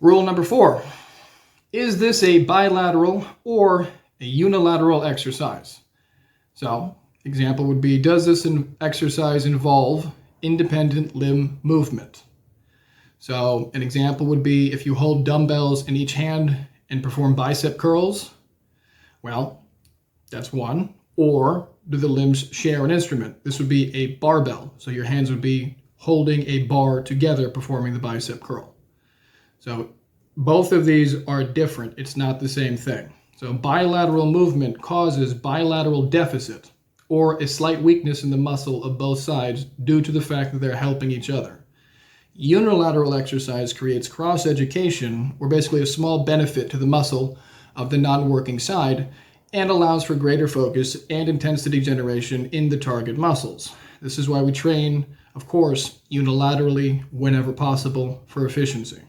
Rule number 4. Is this a bilateral or a unilateral exercise? So, example would be, does this exercise involve independent limb movement? So, an example would be if you hold dumbbells in each hand and perform bicep curls. Well, that's one. Or do the limbs share an instrument? This would be a barbell. So your hands would be holding a bar together performing the bicep curl. So both of these are different. It's not the same thing. So bilateral movement causes bilateral deficit or a slight weakness in the muscle of both sides due to the fact that they're helping each other. Unilateral exercise creates cross-education, or basically a small benefit to the muscle of the non-working side, and allows for greater focus and intensity generation in the target muscles. This is why we train, of course, unilaterally whenever possible for efficiency.